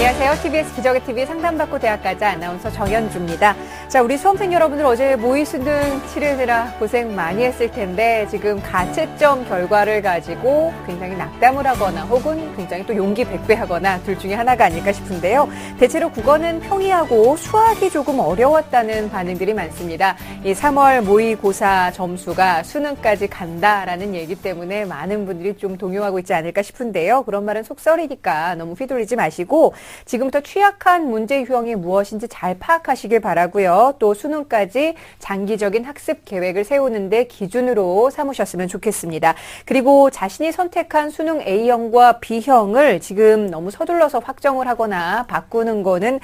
안녕하세요. TBS 기적의 TV 상담받고 대학가자 아나운서 정연주입니다. 자, 우리 수험생 여러분들 어제 모의수능 치르느라 고생 많이 했을 텐데 지금 가채점 결과를 가지고 굉장히 낙담을 하거나 혹은 굉장히 또 용기 백배하거나 둘 중에 하나가 아닐까 싶은데요. 대체로 국어는 평이하고 수학이 조금 어려웠다는 반응들이 많습니다. 이 3월 모의고사 점수가 수능까지 간다라는 얘기 때문에 많은 분들이 좀 동요하고 있지 않을까 싶은데요. 그런 말은 속설이니까 너무 휘둘리지 마시고 지금부터 취약한 문제 유형이 무엇인지 잘 파악하시길 바라고요. 또 수능까지 장기적인 학습 계획을 세우는데 기준으로 삼으셨으면 좋겠습니다. 그리고 자신이 선택한 수능 A형과 B형을 지금 너무 서둘러서 확정을 하거나 바꾸는 거는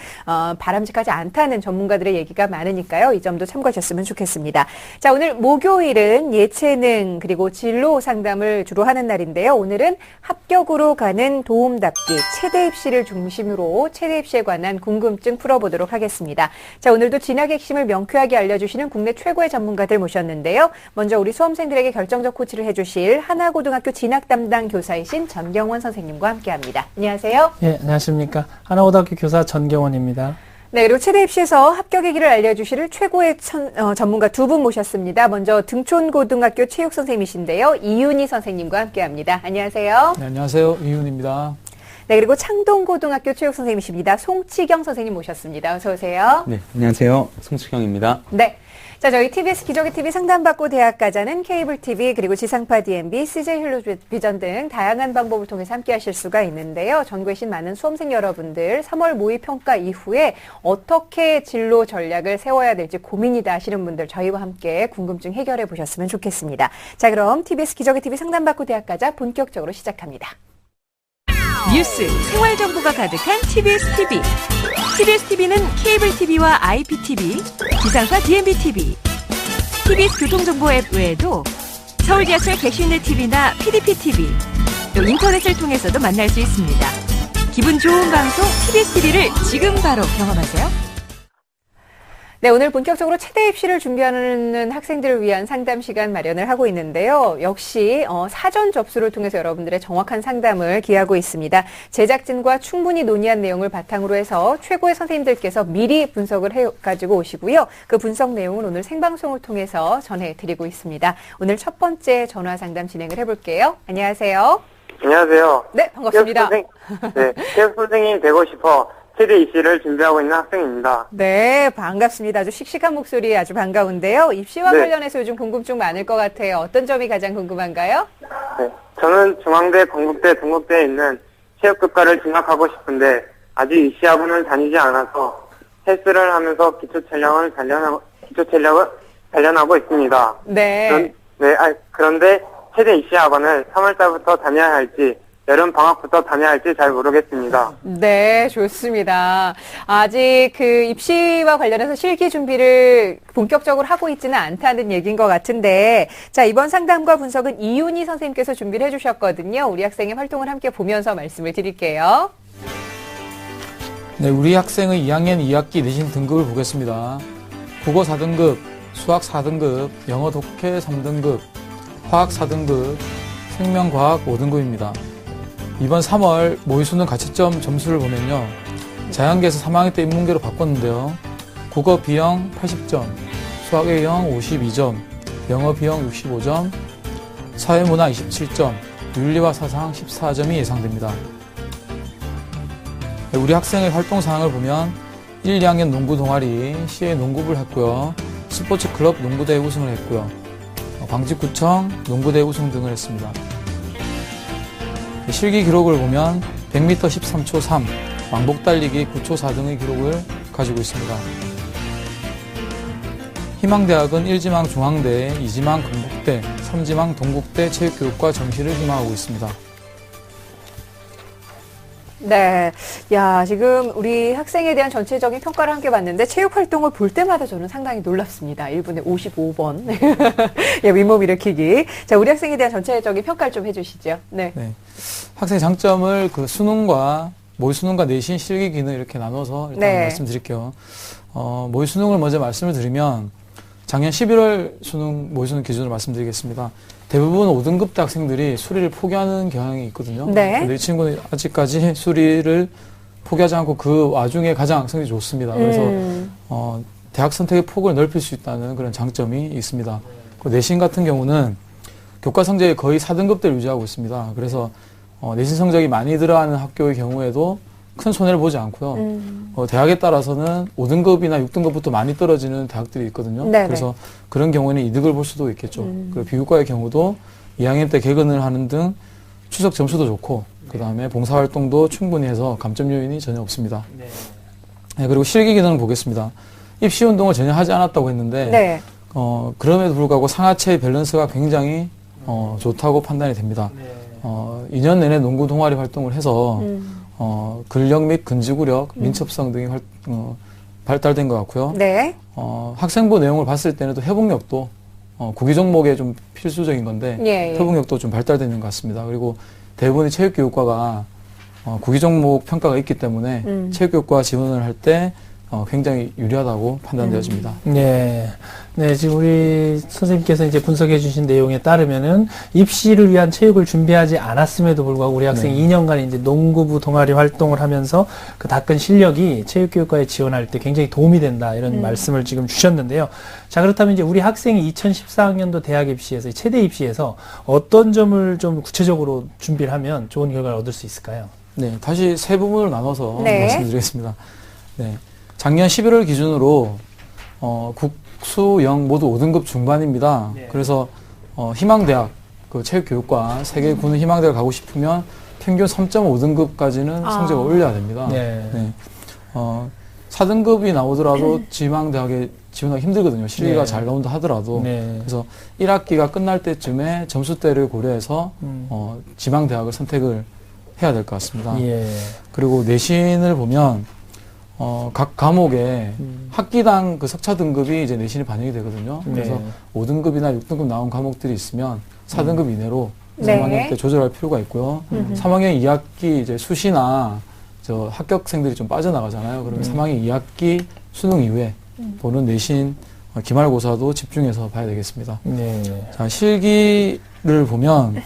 바람직하지 않다는 전문가들의 얘기가 많으니까요. 이 점도 참고하셨으면 좋겠습니다. 자, 오늘 목요일은 예체능 그리고 진로 상담을 주로 하는 날인데요. 오늘은 합격으로 가는 도움닫기 최대 입시를 중심으로 최대 입시에 관한 궁금증 풀어보도록 하겠습니다. 자, 오늘도 진학의 핵심을 명쾌하게 알려주시는 국내 최고의 전문가들 모셨는데요. 먼저 우리 수험생들에게 결정적 코치를 해주실 하나고등학교 진학 담당 교사이신 전경원 선생님과 함께합니다. 안녕하세요. 네, 안녕하십니까. 하나고등학교 교사 전경원입니다. 네, 그리고 최대 입시에서 합격의 길을 알려주실 최고의 전문가 두 분 모셨습니다. 먼저 등촌고등학교 체육 선생님이신데요. 이윤희 선생님과 함께합니다. 안녕하세요. 네, 안녕하세요. 이윤입니다. 네, 그리고 창동고등학교 체육 선생님이십니다. 송치경 선생님 모셨습니다. 어서 오세요. 네, 안녕하세요. 송치경입니다. 네. 자, 저희 TBS 기적의 TV 상담받고 대학가자는 케이블 TV 그리고 지상파 DMB, CJ 헬로비전 등 다양한 방법을 통해서 함께 하실 수가 있는데요. 전국에 계신 많은 수험생 여러분들 3월 모의평가 이후에 어떻게 진로 전략을 세워야 될지 고민이다 하시는 분들 저희와 함께 궁금증 해결해 보셨으면 좋겠습니다. 자, 그럼 TBS 기적의 TV 상담받고 대학가자 본격적으로 시작합니다. 뉴스, 생활정보가 가득한 TBS TV. TBS TV는 케이블 TV와 IPTV, 지상파 DMB TV, TBS 교통정보 앱 외에도 서울지하철 객실내 TV나 PDP TV, 또 인터넷을 통해서도 만날 수 있습니다. 기분 좋은 방송 TBS TV를 지금 바로 경험하세요. 네, 오늘 본격적으로 최대 입시를 준비하는 학생들을 위한 상담 시간 마련을 하고 있는데요. 역시 사전 접수를 통해서 여러분들의 정확한 상담을 기하고 있습니다. 제작진과 충분히 논의한 내용을 바탕으로 해서 최고의 선생님들께서 미리 분석을 해가지고 오시고요. 그 분석 내용은 오늘 생방송을 통해서 전해드리고 있습니다. 오늘 첫 번째 전화 상담 진행을 해볼게요. 안녕하세요. 안녕하세요. 네, 반갑습니다. 체육 선생님 되고 싶어 최대 입시를 준비하고 있는 학생입니다. 네, 반갑습니다. 아주 씩씩한 목소리 아주 반가운데요. 입시와 네. 관련해서 요즘 궁금증 많을 것 같아요. 어떤 점이 가장 궁금한가요? 네, 저는 중앙대, 건국대, 동국대에 있는 체육교과를 진학하고 싶은데 아직 입시학원을 다니지 않아서 헬스를 하면서 기초 체력을 단련하고 있습니다. 네. 그런데 최대 입시학원을 3월달부터 다녀야 할지 여름 방학부터 다녀야 할지 잘 모르겠습니다. 네, 좋습니다. 아직 그 입시와 관련해서 실기 준비를 본격적으로 하고 있지는 않다는 얘기인 것 같은데, 자, 이번 상담과 분석은 이윤희 선생님께서 준비를 해주셨거든요. 우리 학생의 활동을 함께 보면서 말씀을 드릴게요. 네, 우리 학생의 2학년 2학기 내신 등급을 보겠습니다. 국어 4등급, 수학 4등급, 영어 독해 3등급, 화학 4등급, 생명과학 5등급입니다. 이번 3월 모의수능 가채점 점수를 보면요. 자연계에서 3학년 때 인문계로 바꿨는데요. 국어 B형 80점, 수학 A형 52점, 영어 B형 65점, 사회문화 27점, 윤리와 사상 14점이 예상됩니다. 우리 학생의 활동 사항을 보면 1, 2학년 농구 동아리, 시의 농구부를 했고요. 스포츠 클럽 농구대회 우승을 했고요. 광직구청 농구대회 우승 등을 했습니다. 실기 기록을 보면 100m 13초 3, 왕복 달리기 9초 4 등의 기록을 가지고 있습니다. 희망대학은 1지망 중앙대, 2지망 건국대, 3지망 동국대 체육교육과 정시를 희망하고 있습니다. 네. 야, 지금 우리 학생에 대한 전체적인 평가를 함께 봤는데 체육 활동을 볼 때마다 저는 상당히 놀랍습니다. 1분에 55번. 예, 윗몸 일으키기. 자, 우리 학생에 대한 전체적인 평가를 좀 해주시죠. 네. 네. 학생의 장점을 그 수능과 모의수능과 내신 실기 기능 이렇게 나눠서 일단 말씀드릴게요. 모의수능을 먼저 말씀을 드리면 작년 11월 모의수능 기준으로 말씀드리겠습니다. 대부분 5등급 학생들이 수리를 포기하는 경향이 있거든요. 네. 근데 이 친구는 아직까지 수리를 포기하지 않고 그 와중에 가장 성적이 좋습니다. 그래서 대학 선택의 폭을 넓힐 수 있다는 그런 장점이 있습니다. 그 내신 같은 경우는 교과 성적이 거의 4등급대를 유지하고 있습니다. 그래서 내신 성적이 많이 들어가는 학교의 경우에도 큰 손해를 보지 않고요. 대학에 따라서는 5등급이나 6등급부터 많이 떨어지는 대학들이 있거든요. 네네. 그래서 그런 경우에는 이득을 볼 수도 있겠죠. 그리고 비교과의 경우도 2학년 때 개근을 하는 등 추석 점수도 좋고 그 다음에 봉사활동도 충분히 해서 감점 요인이 전혀 없습니다. 네, 그리고 실기 기능을 보겠습니다. 입시 운동을 전혀 하지 않았다고 했는데 네. 그럼에도 불구하고 상하체의 밸런스가 굉장히 좋다고 판단이 됩니다. 2년 내내 농구 동아리 활동을 해서 근력 및 근지구력, 민첩성 등이 발달된 것 같고요. 네. 학생부 내용을 봤을 때는 또 회복력도 구기 종목에 좀 필수적인 건데 예, 예. 회복력도 좀 발달되어 있는 것 같습니다. 그리고 대부분의 체육교육과가 구기 종목 평가가 있기 때문에 체육교육과 지원을 할 때 굉장히 유리하다고 판단되어집니다. 네. 네, 지금 우리 선생님께서 이제 분석해 주신 내용에 따르면은 입시를 위한 체육을 준비하지 않았음에도 불구하고 우리 학생이 2년간 이제 농구부 동아리 활동을 하면서 그 닦은 실력이 체육교육과에 지원할 때 굉장히 도움이 된다 이런 말씀을 지금 주셨는데요. 자, 그렇다면 이제 우리 학생이 2014학년도 대학 입시에서 체대 입시에서 어떤 점을 좀 구체적으로 준비를 하면 좋은 결과를 얻을 수 있을까요? 네, 다시 세 부분으로 나눠서 네. 말씀드리겠습니다. 네, 작년 11월 기준으로 국수, 영 모두 5등급 중반입니다. 그래서 희망대학, 그 체육교육과 세계 군의 희망대학 가고 싶으면 평균 3.5등급까지는 성적을 올려야 됩니다. 네. 네. 4등급이 나오더라도 지망대학에 지원하기 힘들거든요. 실기가 네. 잘 나온다 하더라도. 네. 그래서 1학기가 끝날 때쯤에 점수대를 고려해서 지망대학을 선택을 해야 될 것 같습니다. 예. 그리고 내신을 보면 각 과목에 학기당 그 석차 등급이 이제 내신이 반영이 되거든요. 그래서 네. 5등급이나 6등급 나온 과목들이 있으면 4등급 이내로 네. 3학년 때 조절할 필요가 있고요. 3학년 2학기 이제 수시나 저 합격생들이 좀 빠져나가잖아요. 그러면 3학년 2학기 수능 이후에 보는 내신 기말고사도 집중해서 봐야 되겠습니다. 네. 자, 실기를 보면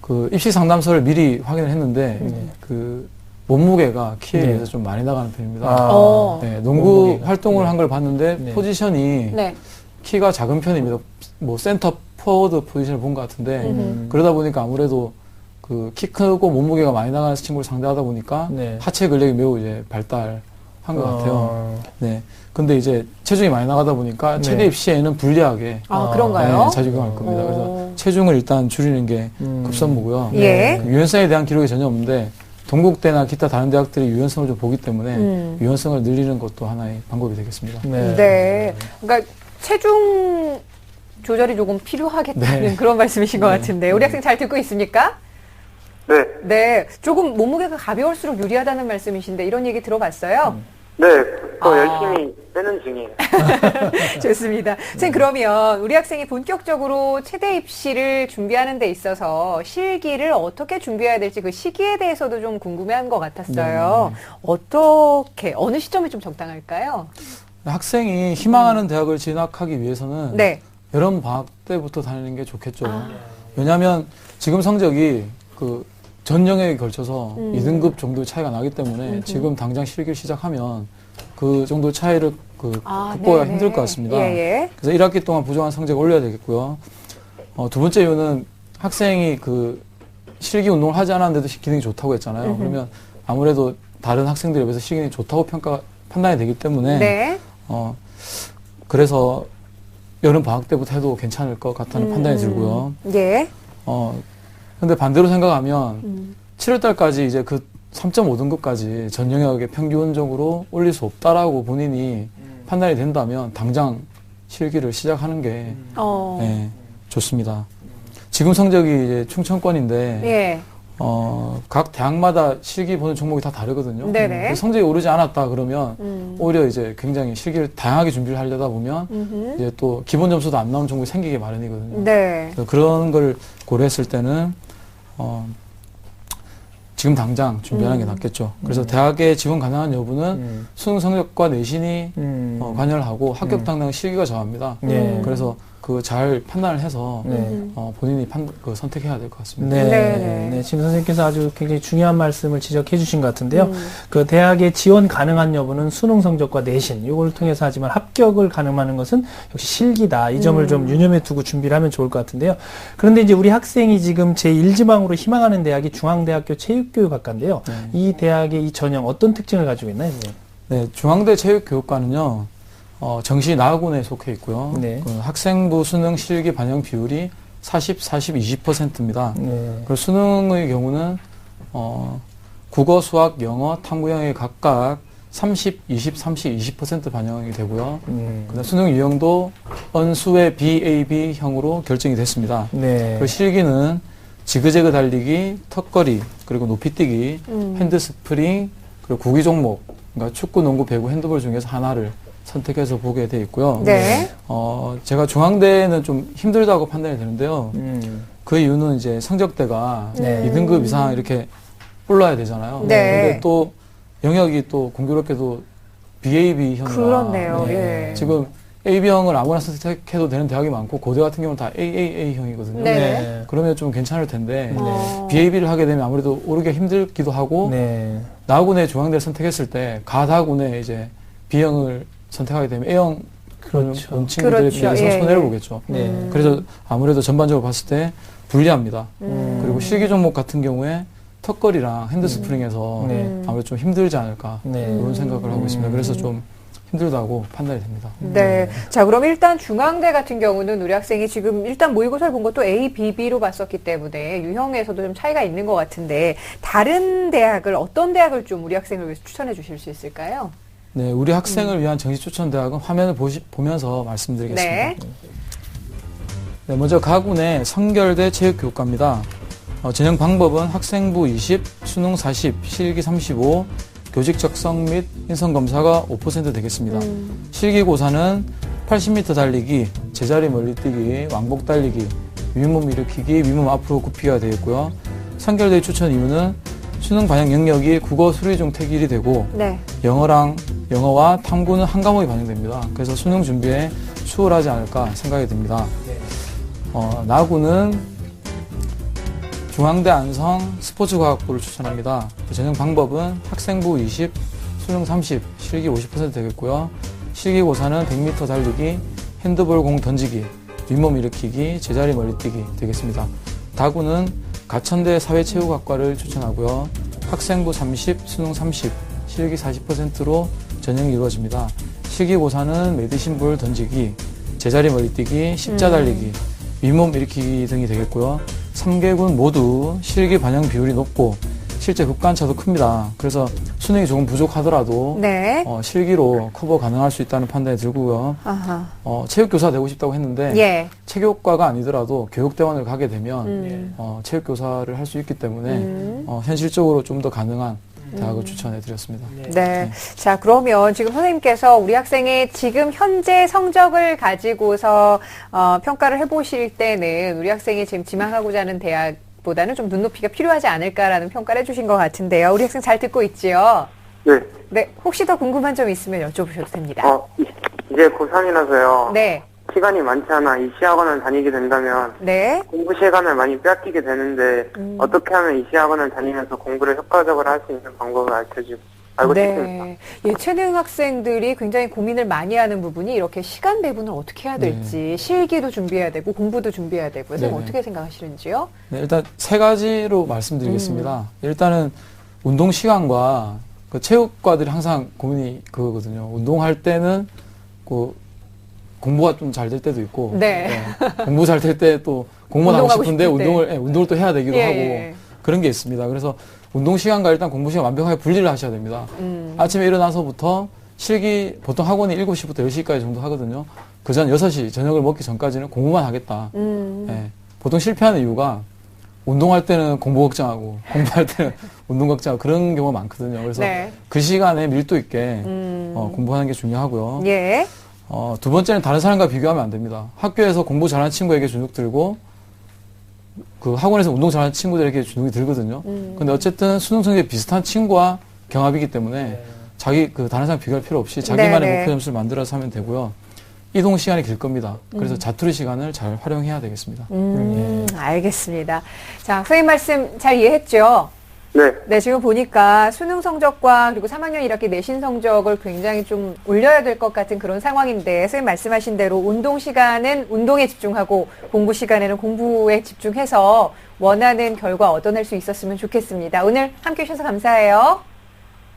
그 입시 상담서를 미리 확인을 했는데 그 몸무게가 키에 네. 비해서 좀 많이 나가는 편입니다. 아. 네, 농구 몸무게가. 활동을 한 걸 봤는데 네. 포지션이 네. 키가 작은 편입니다. 뭐 센터 포워드 포지션을 본 것 같은데 그러다 보니까 아무래도 그 키 크고 몸무게가 많이 나가는 친구를 상대하다 보니까 네. 하체 근력이 매우 이제 발달한 것 같아요. 네. 근데 이제 체중이 많이 나가다 보니까 네. 체대 입시에는 불리하게 그런가요? 네, 작용할 겁니다. 그래서 체중을 일단 줄이는 게 급선무고요. 예. 유연성에 대한 기록이 전혀 없는데 동국대나 기타 다른 대학들이 유연성을 좀 보기 때문에 유연성을 늘리는 것도 하나의 방법이 되겠습니다. 네. 네. 그러니까 체중 조절이 조금 필요하겠다는 네. 그런 말씀이신 것 같은데 우리 학생 잘 듣고 있습니까? 네. 네. 조금 몸무게가 가벼울수록 유리하다는 말씀이신데 이런 얘기 들어봤어요? 네, 더 열심히 빼는 중이에요. 좋습니다. 선생님, 그러면 우리 학생이 본격적으로 체대 입시를 준비하는 데 있어서 실기를 어떻게 준비해야 될지 그 시기에 대해서도 좀 궁금해한 것 같았어요. 어떻게, 어느 시점이 좀 적당할까요? 학생이 희망하는 대학을 진학하기 위해서는 네. 여름 방학 때부터 다니는 게 좋겠죠. 왜냐하면 지금 성적이 그 전 영역에 걸쳐서 2등급 정도 차이가 나기 때문에 지금 당장 실기를 시작하면 그 정도 차이를 극복하기가 네네. 힘들 것 같습니다. 예, 예. 그래서 1학기 동안 부족한 성적을 올려야 되겠고요. 두 번째 이유는 학생이 그 실기 운동을 하지 않았는데도 기능이 좋다고 했잖아요. 그러면 아무래도 다른 학생들에 비해서 실기능이 좋다고 판단이 되기 때문에 네. 그래서 여름 방학 때부터 해도 괜찮을 것 같다는 판단이 들고요. 예. 근데 반대로 생각하면 7월 달까지 이제 그 3.5등급까지 전 영역에 평균적으로 올릴 수 없다라고 본인이 판단이 된다면 당장 실기를 시작하는 게 네, 좋습니다. 지금 성적이 이제 충청권인데 예. 각 대학마다 실기 보는 종목이 다 다르거든요. 네네. 성적이 오르지 않았다 그러면 오히려 이제 굉장히 실기를 다양하게 준비를 하려다 보면 이제 또 기본 점수도 안 나오는 종목이 생기기 마련이거든요. 네. 그래서 그런 걸 고려했을 때는 지금 당장 준비하는 게 낫겠죠. 그래서 대학에 지원 가능한 여부는 수능 성적과 내신이 관여를 하고 합격 당락은 실기가 정합니다. 네. 그래서 그 잘 판단을 해서 네. 본인이 선택해야 될 것 같습니다. 네. 네. 네. 지금 선생님께서 아주 굉장히 중요한 말씀을 지적해 주신 것 같은데요. 그 대학에 지원 가능한 여부는 수능 성적과 내신, 이걸 통해서 하지만 합격을 가능하는 것은 역시 실기다. 이 점을 좀 유념해 두고 준비를 하면 좋을 것 같은데요. 그런데 이제 우리 학생이 지금 제1지망으로 희망하는 대학이 중앙대학교 체육교육학과인데요. 이 대학의 이 전형 어떤 특징을 가지고 있나요, 선생님? 네, 중앙대 체육교육과는요, 정시 나학원에 속해 있고요. 네. 그 학생부 수능 실기 반영 비율이 40, 20%입니다. 네. 그리고 수능의 경우는, 국어, 수학, 영어, 탐구형이 각각 30, 20, 30, 20% 반영이 되고요. 그다음 수능 유형도 언수의 BAB형으로 결정이 됐습니다. 네. 그리고 실기는 지그재그 달리기, 턱걸이, 그리고 높이뛰기, 핸드스프링, 그리고 구기 종목, 그러니까 축구, 농구, 배구, 핸드볼 중에서 하나를 선택해서 보게 돼 있고요. 네. 제가 중앙대는 좀 힘들다고 판단이 되는데요. 그 이유는 이제 성적대가 네. 2등급 이상 이렇게 올라야 되잖아요. 네. 근데 또 영역이 또 공교롭게도 BAB형이라. 그렇네요. 네. 예. 지금 AB형을 아무나 선택해도 되는 대학이 많고 고대 같은 경우는 다 AAA형이거든요. 네. 그러면 좀 괜찮을 텐데 어. BAB를 하게 되면 아무래도 오르기가 힘들기도 하고 네. 나학원에 중앙대를 선택했을 때 가다군에 이제 B형을 선택하게 되면 A형 그렇죠. 온 친구들에 그렇죠. 비해서 예, 손해를 예. 보겠죠. 네. 그래서 아무래도 전반적으로 봤을 때 불리합니다. 그리고 실기 종목 같은 경우에 턱걸이랑 핸드스프링에서 네. 아무래도 좀 힘들지 않을까 네. 이런 생각을 하고 있습니다. 그래서 좀 힘들다고 판단이 됩니다. 네. 자, 그럼 일단 중앙대 같은 경우는 우리 학생이 지금 일단 모의고사를 본 것도 A, B, B로 봤었기 때문에 유형에서도 좀 차이가 있는 것 같은데 다른 대학을 어떤 대학을 좀 우리 학생을 위해서 추천해 주실 수 있을까요? 네, 우리 학생을 위한 정시 추천 대학은 화면을 보면서 말씀드리겠습니다. 네. 네, 먼저 가군의 성결대 체육교육과입니다. 전형 방법은 학생부 20, 수능 40, 실기 35, 교직 적성 및 인성 검사가 5% 되겠습니다. 실기고사는 80m 달리기, 제자리 멀리뛰기, 왕복 달리기, 윗몸 일으키기, 윗몸 앞으로 굽히기가 되겠고요. 성결대 추천 이유는 수능 반영 영역이 국어 수리 중 택일이 되고 네. 영어와 탐구는 한 과목이 반영됩니다. 그래서 수능 준비에 수월하지 않을까 생각이 듭니다. 나구는 중앙대 안성 스포츠과학부를 추천합니다. 전형 방법은 학생부 20, 수능 30, 실기 50% 되겠고요. 실기고사는 100m 달리기, 핸드볼 공 던지기, 윗몸 일으키기, 제자리 멀리뛰기 되겠습니다. 다구는 가천대 사회체육학과를 추천하고요. 학생부 30, 수능 30, 실기 40%로 전형이 이루어집니다. 실기고사는 메디신볼 던지기, 제자리 멀리뛰기, 십자 달리기, 윗몸 일으키기 등이 되겠고요. 3개군 모두 실기 반영 비율이 높고 실제 급간차도 큽니다. 그래서 수능이 조금 부족하더라도 네. 실기로 커버 가능할 수 있다는 판단이 들고요. 아하. 체육교사 되고 싶다고 했는데 예. 체육과가 아니더라도 교육대원을 가게 되면 체육교사를 할 수 있기 때문에 현실적으로 좀 더 가능한 대학을 추천해드렸습니다. 네. 자, 그러면 지금 선생님께서 우리 학생의 지금 현재 성적을 가지고서 평가를 해보실 때는 우리 학생이 지금 지망하고자 하는 대학보다는 좀 눈높이가 필요하지 않을까라는 평가를 해주신 것 같은데요. 우리 학생 잘 듣고 있지요? 네. 네. 혹시 더 궁금한 점 있으면 여쭤보셔도 됩니다. 이제 고3이라서요. 네. 시간이 많지 않아 이 시학원을 다니게 된다면 네. 공부 시간을 많이 빼앗기게 되는데 어떻게 하면 이 시학원을 다니면서 공부를 효과적으로 할 수 있는 방법을 알고 싶습니다. 네. 예체능 학생들이 굉장히 고민을 많이 하는 부분이 이렇게 시간 배분을 어떻게 해야 될지 실기도 준비해야 되고 공부도 준비해야 되고 그래서 네네. 어떻게 생각하시는지요? 네, 일단 세 가지로 말씀드리겠습니다. 일단은 운동 시간과 그 체육과들이 항상 고민이 그거거든요. 운동할 때는 공부가 좀 잘 될 때도 있고, 네. 공부 잘 될 때 또 공부만 하고 운동하고 싶은데 싶을 때. 운동을 또 해야 되기도 예, 하고 예. 그런 게 있습니다. 그래서 운동 시간과 일단 공부 시간 완벽하게 분리를 하셔야 됩니다. 아침에 일어나서부터 실기 보통 학원이 7시부터 10시까지 정도 하거든요. 그 전 6시 저녁을 먹기 전까지는 공부만 하겠다. 예. 보통 실패하는 이유가 운동할 때는 공부 걱정하고 공부할 때는 운동 걱정하고 그런 경우가 많거든요. 그래서 네. 그 시간에 밀도 있게 공부하는 게 중요하고요. 예. 두 번째는 다른 사람과 비교하면 안 됩니다. 학교에서 공부 잘하는 친구에게 주눅 들고 그 학원에서 운동 잘하는 친구들에게 주눅이 들거든요. 근데 어쨌든 수능 성적이 비슷한 친구와 경합이기 때문에 자기 다른 사람 비교할 필요 없이 자기만의 네네. 목표 점수를 만들어서 하면 되고요. 이동 시간이 길 겁니다. 그래서 자투리 시간을 잘 활용해야 되겠습니다. 알겠습니다. 자, 선생님 말씀 잘 이해했죠? 네. 네, 지금 보니까 수능 성적과 그리고 3학년 1학기 내신 성적을 굉장히 좀 올려야 될 것 같은 그런 상황인데, 선생님 말씀하신 대로 운동 시간은 운동에 집중하고 공부 시간에는 공부에 집중해서 원하는 결과 얻어낼 수 있었으면 좋겠습니다. 오늘 함께 해주셔서 감사해요.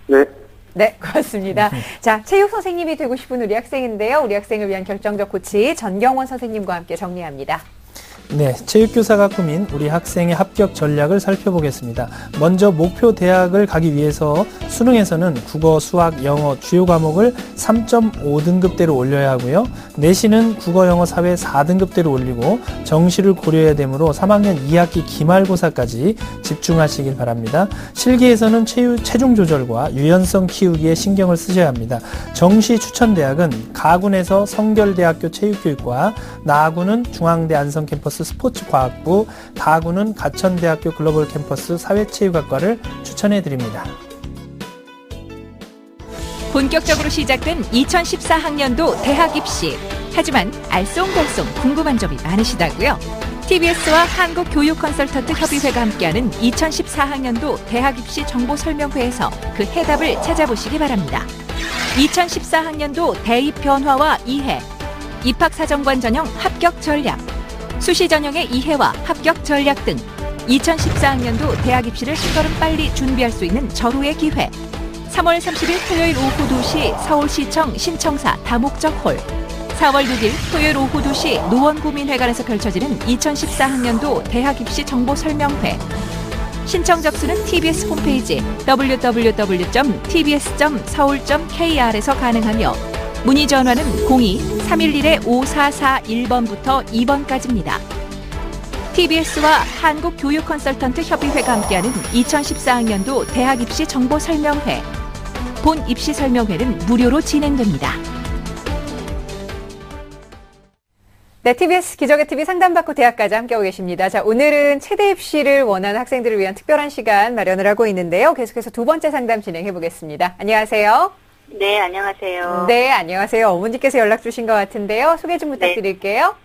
네. 네, 고맙습니다. 자, 체육 선생님이 되고 싶은 우리 학생인데요. 우리 학생을 위한 결정적 코치 전경원 선생님과 함께 정리합니다. 네, 체육교사가 꾸민 우리 학생의 합격 전략을 살펴보겠습니다. 먼저 목표 대학을 가기 위해서 수능에서는 국어, 수학, 영어 주요 과목을 3.5등급대로 올려야 하고요. 내신은 국어, 영어, 사회 4등급대로 올리고 정시를 고려해야 되므로 3학년 2학기 기말고사까지 집중하시길 바랍니다. 실기에서는 체중 조절과 유연성 키우기에 신경을 쓰셔야 합니다. 정시 추천 대학은 가군에서 성결대학교 체육교육과, 나군은 중앙대 안성캠퍼스 스포츠과학부, 다군은 가천대학교 글로벌 캠퍼스 사회체육학과를 추천해 드립니다. 본격적으로 시작된 2014학년도 대학 입시. 하지만 알쏭달쏭 궁금한 점이 많으시다고요? TBS와 한국교육컨설턴트협의회가 함께하는 2014학년도 대학 입시 정보 설명회에서 그 해답을 찾아보시기 바랍니다. 2014학년도 대입 변화와 이해, 입학사정관 전형 합격 전략, 수시 전형의 이해와 합격 전략 등 2014학년도 대학 입시를 한 걸음 빨리 준비할 수 있는 절호의 기회. 3월 30일 토요일 오후 2시 서울시청 신청사 다목적 홀, 4월 6일 토요일 오후 2시 노원구민회관에서 펼쳐지는 2014학년도 대학 입시 정보 설명회. 신청 접수는 TBS 홈페이지 www.tbs.seoul.kr에서 가능하며 문의 전화는 02-311-5441번부터 2번까지입니다. TBS와 한국교육컨설턴트 협의회가 함께하는 2014학년도 대학 입시 정보 설명회. 본 입시 설명회는 무료로 진행됩니다. 네, TBS 기적의 TV 상담받고 대학까지 함께하고 계십니다. 자, 오늘은 체대 입시를 원하는 학생들을 위한 특별한 시간 마련을 하고 있는데요. 계속해서 두 번째 상담 진행해 보겠습니다. 안녕하세요. 네, 안녕하세요. 네, 안녕하세요. 어머니께서 연락 주신 것 같은데요. 소개 좀 부탁드릴게요.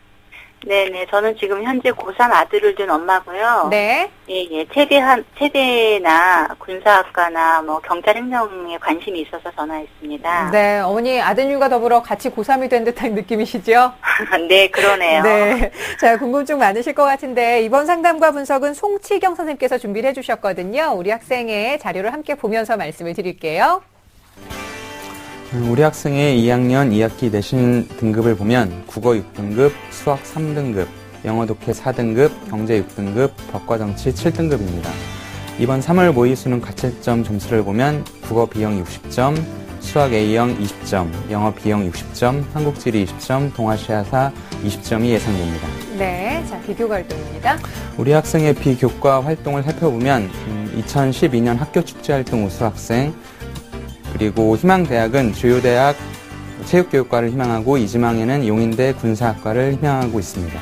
네, 저는 지금 현재 고3 아들을 둔 엄마고요. 네. 예, 체대나 군사학과나 경찰행정에 관심이 있어서 전화했습니다. 네, 어머니 아드님과 더불어 같이 고3이 된 듯한 느낌이시죠? 네, 그러네요. 네. 자, 궁금증 많으실 것 같은데 이번 상담과 분석은 송치경 선생님께서 준비를 해주셨거든요. 우리 학생의 자료를 함께 보면서 말씀을 드릴게요. 우리 학생의 2학년 2학기 내신 등급을 보면 국어 6등급, 수학 3등급, 영어 독해 4등급, 경제 6등급, 법과 정치 7등급입니다. 이번 3월 모의 수능 가채점 점수를 보면 국어 B형 60점, 수학 A형 20점, 영어 B형 60점, 한국지리 20점, 동아시아사 20점이 예상됩니다. 네, 자, 비교 활동입니다. 우리 학생의 비교과 활동을 살펴보면 2012년 학교축제활동 우수 학생, 그리고 희망대학은 주요대학 체육교육과를 희망하고 이지망에는 용인대 군사학과를 희망하고 있습니다.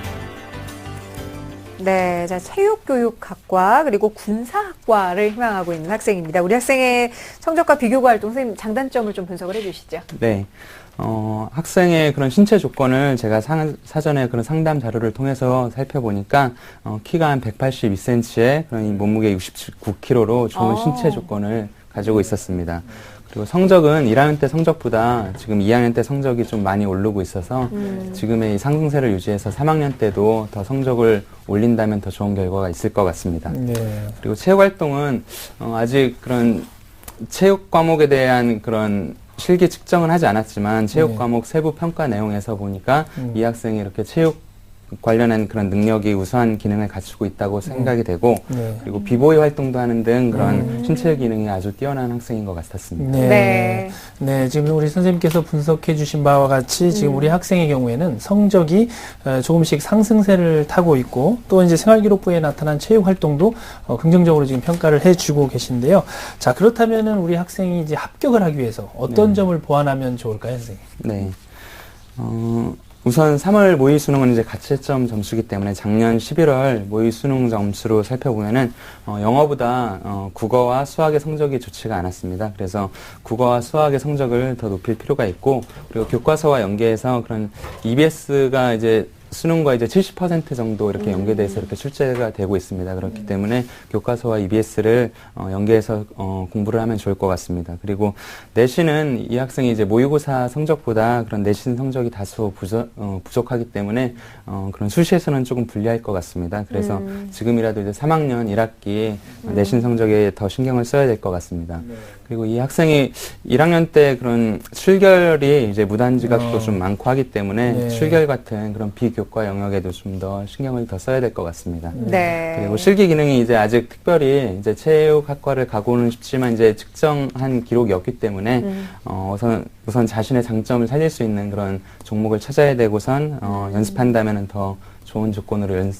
네, 자, 체육교육학과 그리고 군사학과를 희망하고 있는 학생입니다. 우리 학생의 성적과 비교과 활동 선생님 장단점을 좀 분석을 해주시죠. 네, 학생의 그런 신체 조건을 제가 사전에 그런 상담 자료를 통해서 살펴보니까 키가 한 182cm에 그런 이 몸무게 69kg로 좋은 신체 조건을 가지고 있었습니다. 그리고 성적은 1학년 때 성적보다 지금 2학년 때 성적이 좀 많이 오르고 있어서 지금의 이 상승세를 유지해서 3학년 때도 더 성적을 올린다면 더 좋은 결과가 있을 것 같습니다. 네. 그리고 체육활동은 아직 그런 체육 과목에 대한 그런 실기 측정은 하지 않았지만 체육 과목 세부 평가 내용에서 보니까 이 학생이 이렇게 체육 관련한 그런 능력이 우수한 기능을 갖추고 있다고 생각이 되고 그리고 비보이 활동도 하는 등 그런 신체 기능이 아주 뛰어난 학생인 것 같았습니다. 네. 네, 지금 우리 선생님께서 분석해 주신 바와 같이 지금 우리 학생의 경우에는 성적이 조금씩 상승세를 타고 있고 또 이제 생활기록부에 나타난 체육 활동도 긍정적으로 지금 평가를 해 주고 계신데요. 자, 그렇다면은 우리 학생이 이제 합격을 하기 위해서 어떤 점을 보완하면 좋을까요, 선생님? 네. 우선 3월 모의 수능은 이제 가채점 점수기 때문에 작년 11월 모의 수능 점수로 살펴보면은 영어보다 국어와 수학의 성적이 좋지가 않았습니다. 그래서 국어와 수학의 성적을 더 높일 필요가 있고, 그리고 교과서와 연계해서 그런 EBS가 이제 수능과 이제 70% 정도 이렇게 연계돼서 이렇게 출제가 되고 있습니다. 그렇기 때문에 교과서와 EBS를 연계해서 공부를 하면 좋을 것 같습니다. 그리고 내신은 이 학생이 이제 모의고사 성적보다 그런 내신 성적이 다소 부족하기 때문에 그런 수시에서는 조금 불리할 것 같습니다. 그래서 지금이라도 이제 3학년 1학기 내신 성적에 더 신경을 써야 될 것 같습니다. 그리고 이 학생이 1학년 때 그런 출결이 이제 무단지각도 좀 많고 하기 때문에 출결 같은 그런 비교과 영역에도 좀 더 신경을 더 써야 될 것 같습니다. 네. 그리고 실기 기능이 이제 아직 특별히 이제 체육학과를 가고는 싶지만 이제 측정한 기록이 없기 때문에 우선 자신의 장점을 살릴 수 있는 그런 종목을 찾아야 되고선 연습한다면은 더 좋은 조건으로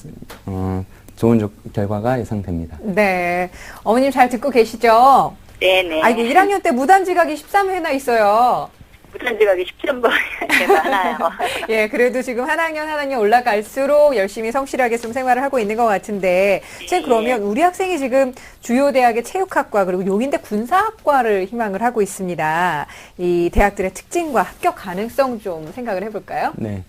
좋은 결과가 예상됩니다. 네. 어머님 잘 듣고 계시죠? 네네. 아이고, 1학년 때 무단지각이 13회나 있어요. 무단지각이 10점 많아요. 예, 그래도 지금 한 학년 올라갈수록 열심히 성실하게 좀 생활을 하고 있는 것 같은데, 선생님, 그러면 우리 학생이 지금 주요 대학의 체육학과 그리고 용인대 군사학과를 희망을 하고 있습니다. 이 대학들의 특징과 합격 가능성 좀 생각을 해볼까요? 네.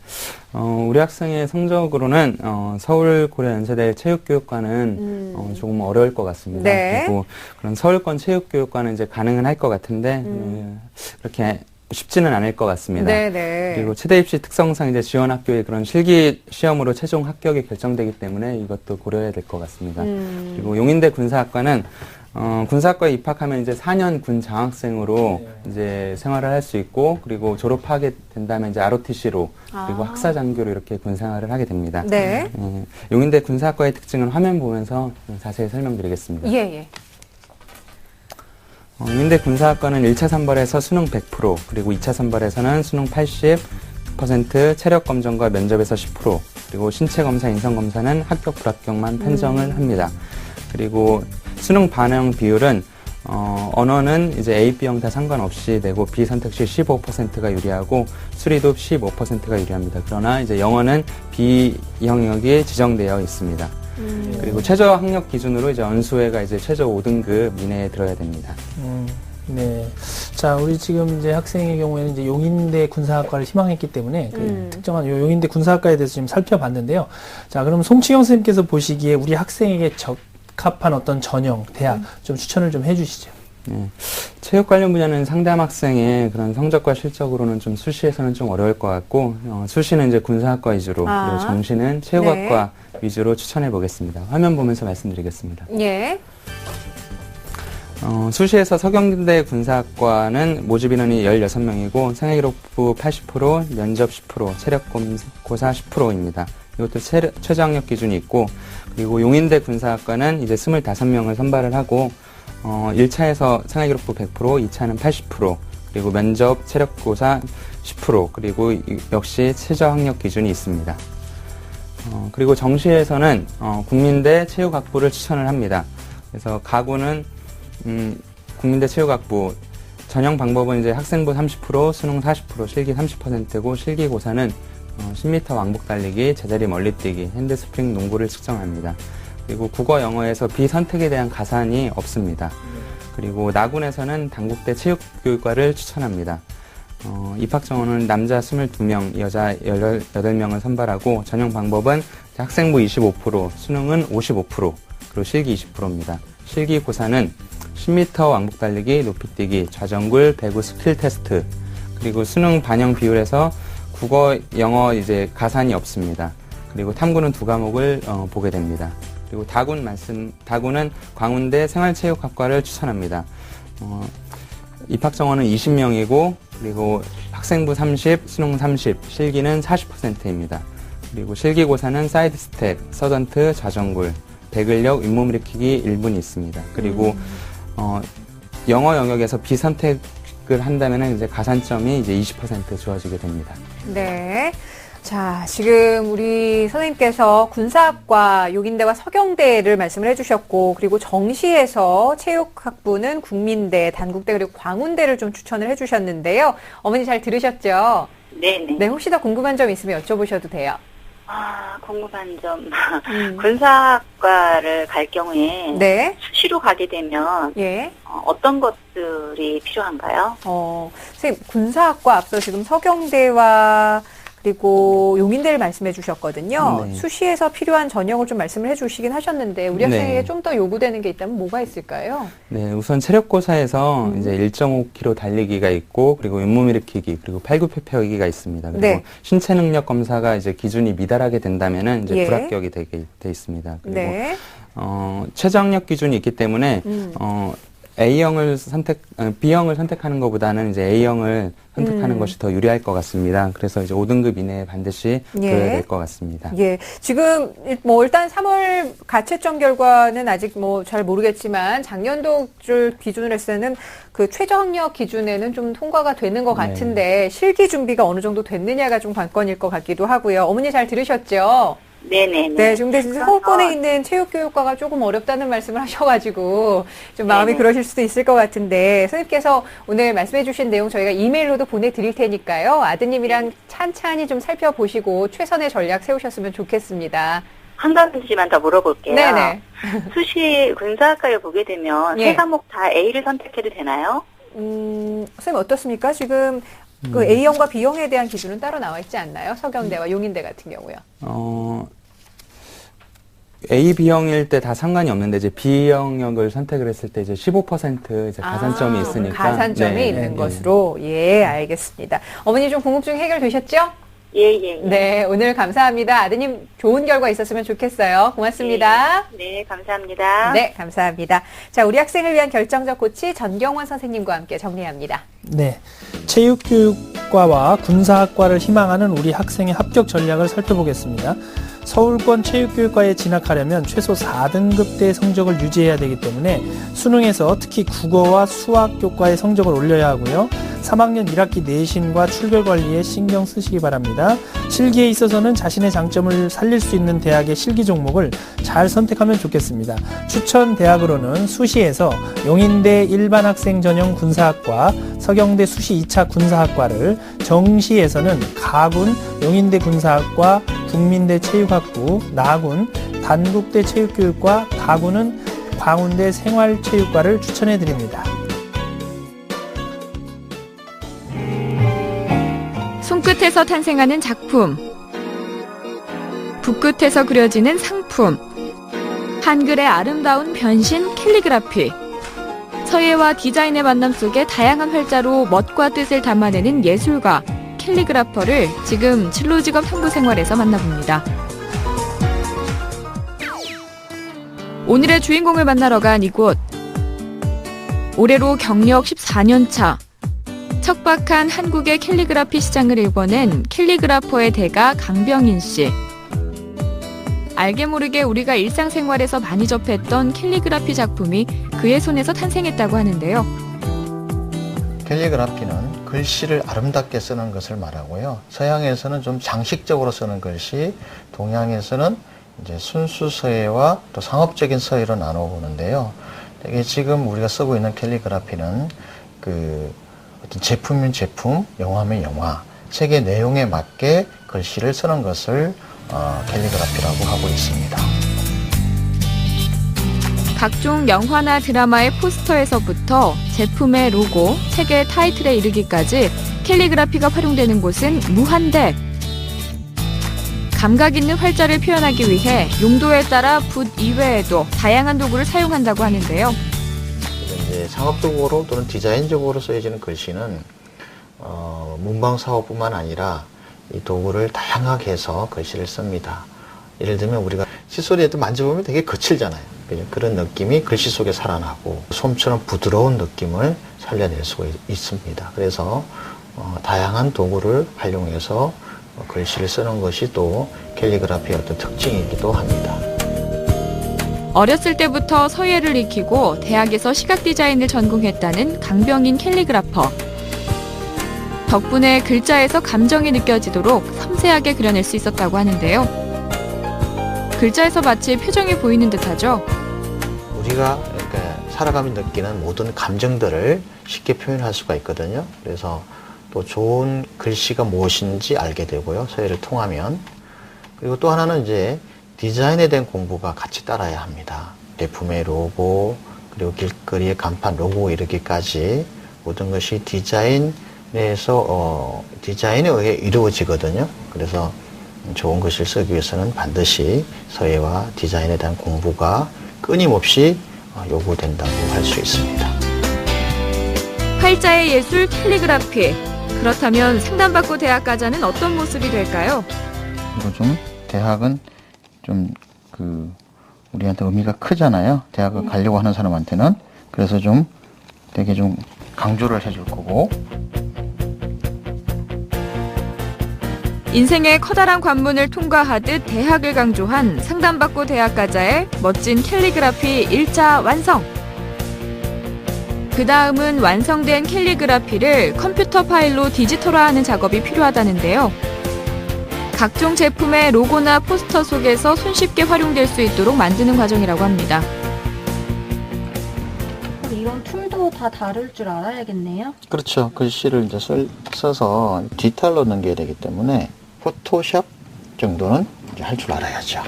우리 학생의 성적으로는 서울고려연세대 체육교육과는 조금 어려울 것 같습니다. 네. 그리고 그런 서울권 체육교육과는 이제 가능은 할 것 같은데 그렇게 쉽지는 않을 것 같습니다. 네네. 그리고 최대 입시 특성상 이제 지원 학교의 그런 실기 시험으로 최종 합격이 결정되기 때문에 이것도 고려해야 될 것 같습니다. 그리고 용인대 군사학과는 군사학과에 입학하면 이제 4년 군 장학생으로 이제 생활을 할 수 있고, 그리고 졸업하게 된다면 이제 ROTC로 그리고 학사장교로 이렇게 군 생활을 하게 됩니다. 네. 용인대 군사학과의 특징은 화면 보면서 자세히 설명드리겠습니다. 예. 용인대 군사학과는 1차 선발에서 수능 100%, 그리고 2차 선발에서는 수능 80%, 체력 검정과 면접에서 10%, 그리고 신체 검사, 인성 검사는 합격 불합격만 판정을 합니다. 그리고 수능 반영 비율은 언어는 이제 A, B형 다 상관없이 되고 B 선택시 15%가 유리하고 수리도 15%가 유리합니다. 그러나 이제 영어는 B 영역이 지정되어 있습니다. 그리고 최저 학력 기준으로 이제 언수회가 이제 최저 5등급 이내에 들어야 됩니다. 네. 자, 우리 지금 이제 학생의 경우에는 이제 용인대 군사학과를 희망했기 때문에 그 특정한 요 용인대 군사학과에 대해서 지금 살펴봤는데요. 자, 그럼 송치경 선생님께서 보시기에 우리 학생에게 적합한 어떤 전형, 대학 좀 추천을 좀 해주시죠. 네. 체육 관련 분야는 상담 학생의 그런 성적과 실적으로는 좀 수시에서는 좀 어려울 것 같고, 수시는 이제 군사학과 위주로, 그리고 정시는 체육학과 위주로 추천해 보겠습니다. 화면 보면서 말씀드리겠습니다. 예. 수시에서 서경대 군사학과는 모집 인원이 16명이고 생애기록부 80%, 면접 10%, 체력고사 10%입니다. 이것도 최저학력 기준이 있고, 그리고 용인대 군사학과는 이제 25명을 선발을 하고 1차에서 생활기록부 100%, 2차는 80%, 그리고 면접, 체력고사 10%, 그리고 역시 최저학력 기준이 있습니다. 그리고 정시에서는 국민대 체육학부를 추천을 합니다. 그래서 가구는 국민대 체육학부, 전형 방법은 이제 학생부 30%, 수능 40%, 실기 30%고, 실기고사는 10m 왕복 달리기, 제자리 멀리뛰기, 핸드스프링 농구를 측정합니다. 그리고 국어 영어에서 비선택에 대한 가산이 없습니다. 그리고 나군에서는 단국대 체육교육과를 추천합니다. 입학 정원은 남자 22명, 여자 18명을 선발하고, 전형 방법은 학생부 25%, 수능은 55%, 그리고 실기 20%입니다. 실기고사는 10m 왕복 달리기, 높이뛰기, 좌전굴, 배구 스킬 테스트, 그리고 수능 반영 비율에서 국어, 영어 이제 가산이 없습니다. 그리고 탐구는 2과목을 보게 됩니다. 그리고 다군은 광운대 생활체육학과를 추천합니다. 입학 정원은 20명이고, 그리고 학생부 30, 수능 30, 실기는 40%입니다. 그리고 실기고사는 사이드 스텝, 서던트, 좌전굴, 배근력, 윗몸 일으키기 1분이 있습니다. 그리고 영어 영역에서 비선택을 한다면 이제 가산점이 이제 20% 주어지게 됩니다. 네. 자, 지금 우리 선생님께서 군사학과, 용인대와 서경대를 말씀을 해주셨고, 그리고 정시에서 체육학부는 국민대, 단국대, 그리고 광운대를 좀 추천을 해주셨는데요. 어머니 잘 들으셨죠? 네네. 네, 혹시 더 궁금한 점 있으면 여쭤보셔도 돼요. 궁금한 점. 군사학과를 갈 경우에 네. 수시로 가게 되면 예. 어떤 것들이 필요한가요? 선생님, 군사학과 앞서 지금 서경대와 그리고 용인대를 말씀해 주셨거든요. 네. 수시에서 필요한 전형을 좀 말씀을 해 주시긴 하셨는데 우리 학생에게 네. 좀 더 요구되는 게 있다면 뭐가 있을까요? 네, 우선 체력고사에서 이제 1.5km 달리기가 있고, 그리고 윗몸 일으키기, 그리고 팔굽혀펴기가 있습니다. 그리고 네. 신체 능력 검사가 이제 기준이 미달하게 된다면은 이제 예. 불합격이 되게 돼 있습니다. 그리고 네. 최저학력 기준이 있기 때문에 A형을 B형을 선택하는 것보다는 이제 A형을 선택하는 것이 더 유리할 것 같습니다. 그래서 이제 5등급 이내에 반드시 들어야 될 것 같습니다. 예. 지금 일단 3월 가채점 결과는 아직 잘 모르겠지만 작년도를 기준으로 했을 때는 그 최저학력 기준에는 좀 통과가 되는 것 같은데 실기 준비가 어느 정도 됐느냐가 좀 관건일 것 같기도 하고요. 어머니 잘 들으셨죠? 네네네. 네, 지금 서울권에 있는 체육교육과가 조금 어렵다는 말씀을 하셔가지고 좀 마음이 그러실 수도 있을 것 같은데 선생님께서 오늘 말씀해주신 내용 저희가 이메일로도 보내드릴 테니까요. 아드님이랑 찬찬히 좀 살펴보시고 최선의 전략 세우셨으면 좋겠습니다. 한 가지만 더 물어볼게요. 네네. 수시 군사학과를 보게 되면 예. 세 과목 다 A를 선택해도 되나요? 선생님 어떻습니까? 지금 그 A형과 B형에 대한 기준은 따로 나와 있지 않나요? 서경대와 용인대 같은 경우요. A, B형일 때 다 상관이 없는데 이제 B형을 선택을 했을 때 이제 15% 이제 가산점이 있으니까 가산점이 있는 것으로 예, 알겠습니다. 어머니 좀 궁금증 해결되셨죠? 예. 네, 오늘 감사합니다. 아드님 좋은 결과 있었으면 좋겠어요. 고맙습니다. 네, 감사합니다. 네, 감사합니다. 자, 우리 학생을 위한 결정적 코치 전경원 선생님과 함께 정리합니다. 네. 체육교육과와 군사학과를 희망하는 우리 학생의 합격 전략을 살펴보겠습니다. 서울권 체육교육과에 진학하려면 최소 4등급대의 성적을 유지해야 되기 때문에 수능에서 특히 국어와 수학 교과의 성적을 올려야 하고요. 3학년 1학기 내신과 출결 관리에 신경 쓰시기 바랍니다. 실기에 있어서는 자신의 장점을 살릴 수 있는 대학의 실기 종목을 잘 선택하면 좋겠습니다. 추천 대학으로는 수시에서 용인대 일반 학생 전용 군사학과, 서경대 수시 2차 군사학과를, 정시에서는 가군 용인대 군사학과, 국민대 체육학부, 나군 단국대 체육교육과, 가군은 광운대 생활체육과를 추천해 드립니다. 손끝에서 탄생하는 작품, 붓끝에서 그려지는 상품, 한글의 아름다운 변신 캘리그라피, 서예와 디자인의 만남 속에 다양한 활자로 멋과 뜻을 담아내는 예술가, 캘리그라퍼를 지금 진로직업 형부생활에서 만나봅니다. 오늘의 주인공을 만나러 간 이곳. 올해로 경력 14년 차. 척박한 한국의 캘리그라피 시장을 일궈낸 캘리그라퍼의 대가 강병인 씨. 알게 모르게 우리가 일상생활에서 많이 접했던 캘리그라피 작품이 그의 손에서 탄생했다고 하는데요. 캘리그라피는 글씨를 아름답게 쓰는 것을 말하고요. 서양에서는 좀 장식적으로 쓰는 글씨, 동양에서는 이제 순수 서예와 또 상업적인 서예로 나눠보는데요. 이게 지금 우리가 쓰고 있는 캘리그라피는 어떤 제품이면 제품, 영화면 영화, 책의 내용에 맞게 글씨를 쓰는 것을 캘리그라피라고 하고 있습니다. 각종 영화나 드라마의 포스터에서부터 제품의 로고, 책의 타이틀에 이르기까지 캘리그라피가 활용되는 곳은 무한대. 감각 있는 활자를 표현하기 위해 용도에 따라 붓 이외에도 다양한 도구를 사용한다고 하는데요. 이제 상업적으로 또는 디자인적으로 쓰여지는 글씨는 문방 사업뿐만 아니라 이 도구를 다양하게 해서 글씨를 씁니다. 예를 들면 우리가 칫솔에도 만져보면 되게 거칠잖아요. 그런 느낌이 글씨 속에 살아나고 솜처럼 부드러운 느낌을 살려낼 수가 있습니다. 그래서 다양한 도구를 활용해서 글씨를 쓰는 것이 또 캘리그라피의 어떤 특징이기도 합니다. 어렸을 때부터 서예를 익히고 대학에서 시각 디자인을 전공했다는 강병인 캘리그라퍼. 덕분에 글자에서 감정이 느껴지도록 섬세하게 그려낼 수 있었다고 하는데요. 글자에서 마치 표정이 보이는 듯하죠. 우리가 살아가며 느끼는 모든 감정들을 쉽게 표현할 수가 있거든요. 그래서 또 좋은 글씨가 무엇인지 알게 되고요. 서예를 통하면. 그리고 또 하나는 이제 디자인에 대한 공부가 같이 따라야 합니다. 제품의 로고, 그리고 길거리의 간판 로고 이르기까지 모든 것이 디자인에 의해 이루어지거든요. 그래서 좋은 글씨를 쓰기 위해서는 반드시 서예와 디자인에 대한 공부가 끊임없이 요구된다고 할 수 있습니다. 활자의 예술 캘리그라피. 그렇다면 상담받고 대학 가자는 어떤 모습이 될까요? 그리고 좀 대학은 좀 우리한테 의미가 크잖아요. 대학을 가려고 하는 사람한테는. 그래서 좀 되게 좀 강조를 해줄 거고. 인생의 커다란 관문을 통과하듯 대학을 강조한 상담받고 대학 가자의 멋진 캘리그라피 일자 완성. 그 다음은 완성된 캘리그라피를 컴퓨터 파일로 디지털화하는 작업이 필요하다는데요. 각종 제품의 로고나 포스터 속에서 손쉽게 활용될 수 있도록 만드는 과정이라고 합니다. 이런 툴도 다 다룰 줄 알아야겠네요. 그렇죠. 글씨를 이제 써서 디지털로 넘겨야 되기 때문에 포토샵 정도는 이제 할 줄 알아야죠.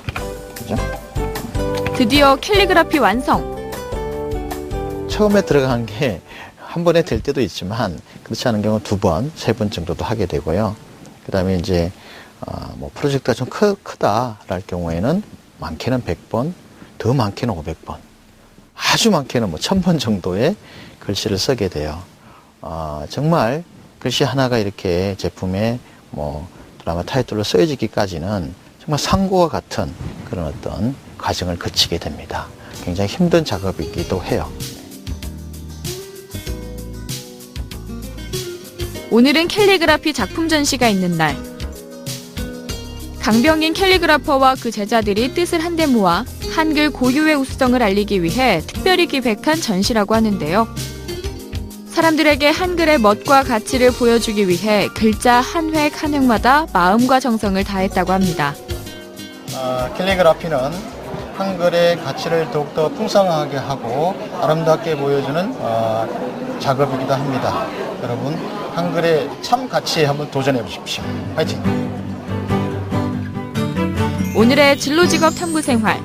그죠? 드디어 캘리그라피 완성. 처음에 들어간 게 한 번에 될 때도 있지만 그렇지 않은 경우 2번, 3번 정도도 하게 되고요. 그 다음에 이제 프로젝트가 좀 크다 할 경우에는 많게는 100번, 더 많게는 500번, 아주 많게는 1000번 정도의 글씨를 쓰게 돼요. 정말 글씨 하나가 이렇게 제품에 드라마 타이틀로 쓰여지기까지는 정말 상고와 같은 그런 어떤 과정을 거치게 됩니다. 굉장히 힘든 작업이기도 해요. 오늘은 캘리그라피 작품 전시가 있는 날. 강병인 캘리그라퍼와 그 제자들이 뜻을 한데 모아 한글 고유의 우수성을 알리기 위해 특별히 기획한 전시라고 하는데요. 사람들에게 한글의 멋과 가치를 보여주기 위해 글자 한 획 한 획마다 마음과 정성을 다했다고 합니다. 캘리그라피는 한글의 가치를 더욱더 풍성하게 하고 아름답게 보여주는 작업이기도 합니다. 여러분, 한글의 참 가치에 한번 도전해 보십시오. 화이팅! 오늘의 진로직업 탐구생활.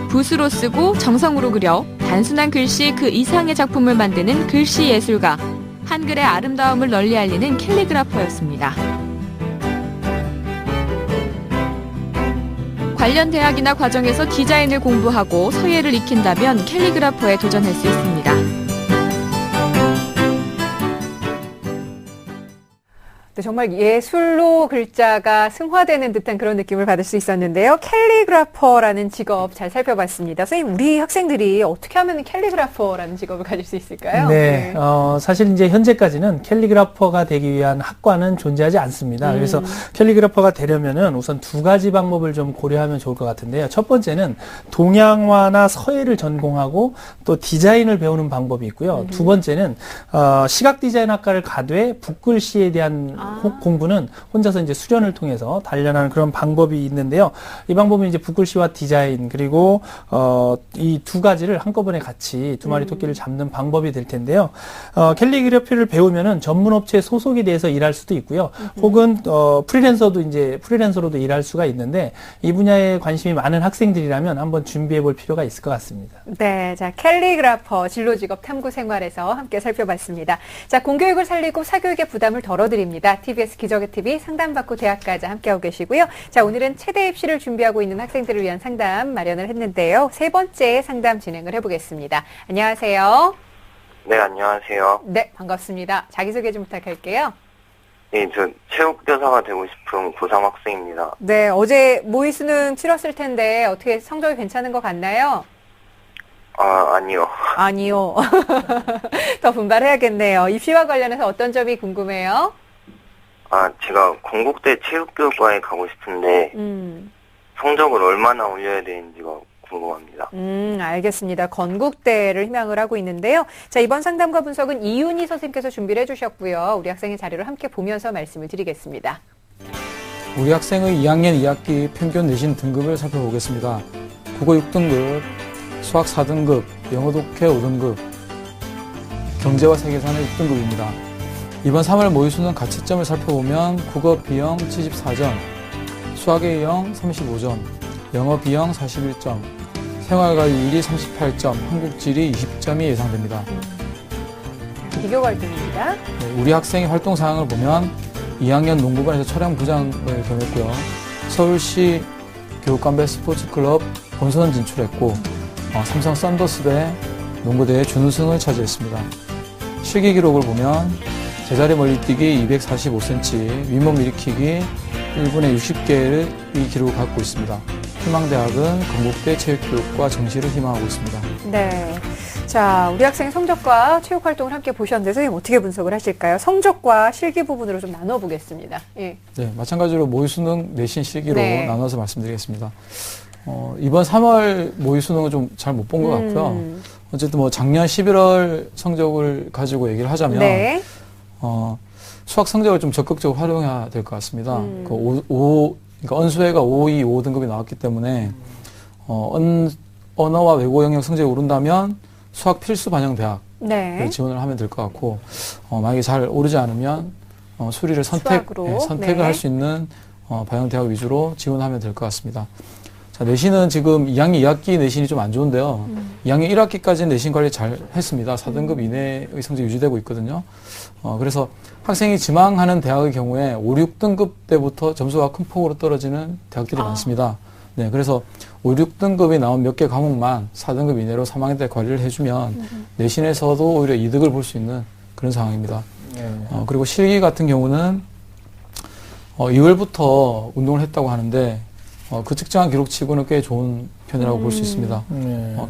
붓으로 쓰고 정성으로 그려 단순한 글씨 그 이상의 작품을 만드는 글씨 예술가. 한글의 아름다움을 널리 알리는 캘리그라퍼였습니다. 관련 대학이나 과정에서 디자인을 공부하고 서예를 익힌다면 캘리그라퍼에 도전할 수 있습니다. 네, 정말 예술로 글자가 승화되는 듯한 그런 느낌을 받을 수 있었는데요. 캘리그라퍼라는 직업 잘 살펴봤습니다. 선생님, 우리 학생들이 어떻게 하면 캘리그라퍼라는 직업을 가질 수 있을까요? 네, 사실 이제 현재까지는 캘리그라퍼가 되기 위한 학과는 존재하지 않습니다. 그래서 캘리그라퍼가 되려면은 우선 2가지 방법을 좀 고려하면 좋을 것 같은데요. 첫 번째는 동양화나 서예를 전공하고 또 디자인을 배우는 방법이 있고요. 2번째는 시각 디자인 학과를 가되 붓글씨에 대한 공부는 혼자서 이제 수련을 통해서 단련하는 그런 방법이 있는데요. 이 방법은 이제 붓글씨와 디자인 그리고 이 2가지를 한꺼번에 같이 2마리 토끼를 잡는 방법이 될 텐데요. 캘리그라피를 배우면은 전문 업체에 소속이 돼서 일할 수도 있고요. 혹은 프리랜서로도 일할 수가 있는데 이 분야에 관심이 많은 학생들이라면 한번 준비해 볼 필요가 있을 것 같습니다. 네, 자, 캘리그라퍼 진로직업 탐구 생활에서 함께 살펴봤습니다. 자, 공교육을 살리고 사교육의 부담을 덜어드립니다. TBS 기적의 TV 상담받고 대학가자 함께하고 계시고요. 자, 오늘은 체대 입시를 준비하고 있는 학생들을 위한 상담 마련을 했는데요. 3번째 상담 진행을 해보겠습니다. 안녕하세요. 네, 안녕하세요. 네, 반갑습니다. 자기소개 좀 부탁할게요. 네, 저 체육교사가 되고 싶은 고3 학생입니다. 네, 어제 모의 수능 치렀을 텐데 어떻게 성적이 괜찮은 것 같나요? 아니요. 아니요. 더 분발해야겠네요. 입시와 관련해서 어떤 점이 궁금해요? 제가 건국대 체육교육과에 가고 싶은데 성적을 얼마나 올려야 되는지가 궁금합니다. 알겠습니다. 건국대를 희망을 하고 있는데요. 자, 이번 상담과 분석은 이윤희 선생님께서 준비를 해주셨고요. 우리 학생의 자료를 함께 보면서 말씀을 드리겠습니다. 우리 학생의 2학년 2학기 평균 내신 등급을 살펴보겠습니다. 국어 6등급, 수학 4등급, 영어 독해 5등급, 경제와 세계사는 6등급입니다. 이번 3월 모의수능 가채점을 살펴보면 국어 B형 74점, 수학 A형 35점, 영어 B형 41점, 생활과율이 38점, 한국지리 20점이 예상됩니다. 비교 활동입니다. 네, 우리 학생의 활동 사항을 보면 2학년 농구반에서 촬영부장을 겸했고요. 서울시 교육감배 스포츠클럽 본선 진출했고 삼성 썬더스배 농구대회 준우승을 차지했습니다. 실기 기록을 보면 제자리 멀리뛰기 245cm, 윗몸 일으키기 1분에 60개를 이 기록을 갖고 있습니다. 희망대학은 건국대 체육교육과 정시를 희망하고 있습니다. 네. 자, 우리 학생의 성적과 체육 활동을 함께 보셨는데 선생님 어떻게 분석을 하실까요? 성적과 실기 부분으로 좀 나눠보겠습니다. 예. 네, 마찬가지로 모의수능 내신 실기로 네. 나눠서 말씀드리겠습니다. 이번 3월 모의수능은 좀 잘 못 본 것 같고요. 어쨌든 뭐 작년 11월 성적을 가지고 얘기를 하자면 네. 수학 성적을 좀 적극적으로 활용해야 될 것 같습니다. 그러니까 언수회가 5등급이 나왔기 때문에 언어와 외국어 영역 성적이 오른다면 수학 필수 반영 대학을 네. 지원을 하면 될 것 같고 만약에 잘 오르지 않으면 수리를 선택을 네. 할 수 있는 반영 대학 위주로 지원하면 될 것 같습니다. 자, 내신은 지금 2학년 2학기 내신이 좀 안 좋은데요. 2학년 1학기까지는 내신 관리 잘 했습니다. 4등급 이내의 성적이 유지되고 있거든요. 그래서 학생이 지망하는 대학의 경우에 5, 6등급 때부터 점수가 큰 폭으로 떨어지는 대학들이 많습니다. 네, 그래서 5, 6등급이 나온 몇 개 과목만 4등급 이내로 3학년 때 관리를 해주면 내신에서도 오히려 이득을 볼 수 있는 그런 상황입니다. 그리고 실기 같은 경우는 2월부터 운동을 했다고 하는데 그 측정한 기록치고는 꽤 좋은 편이라고 볼 수 있습니다.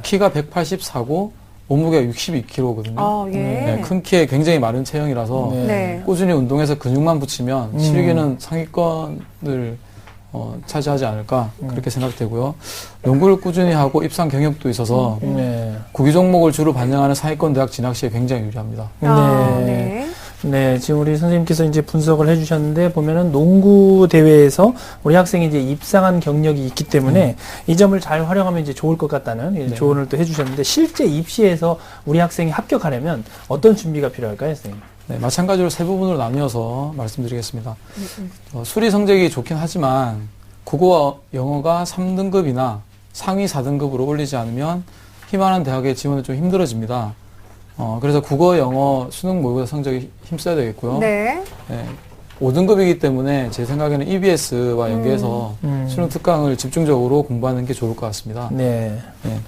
키가 184고 몸무게가 62kg거든요. 예. 네, 큰 키에 굉장히 마른 체형이라서 네. 꾸준히 운동해서 근육만 붙이면 실기는 상위권을 차지하지 않을까 그렇게 생각되고요. 연구를 꾸준히 하고 입상 경력도 있어서 구기 종목을 주로 반영하는 상위권 대학 진학 시에 굉장히 유리합니다. 네. 네, 지금 우리 선생님께서 이제 분석을 해주셨는데 보면은 농구 대회에서 우리 학생이 이제 입상한 경력이 있기 때문에 이 점을 잘 활용하면 이제 좋을 것 같다는 조언을 또 해주셨는데 실제 입시에서 우리 학생이 합격하려면 어떤 준비가 필요할까요, 선생님? 네, 마찬가지로 세 부분으로 나뉘어서 말씀드리겠습니다. 수리 성적이 좋긴 하지만 국어와 영어가 3등급이나 상위 4등급으로 올리지 않으면 희망하는 대학에 지원이 좀 힘들어집니다. 그래서 국어, 영어, 수능 모의고사 성적이 힘써야 되겠고요. 네. 네, 5등급이기 때문에 제 생각에는 EBS와 연계해서 수능 특강을 집중적으로 공부하는 게 좋을 것 같습니다. 네. 네,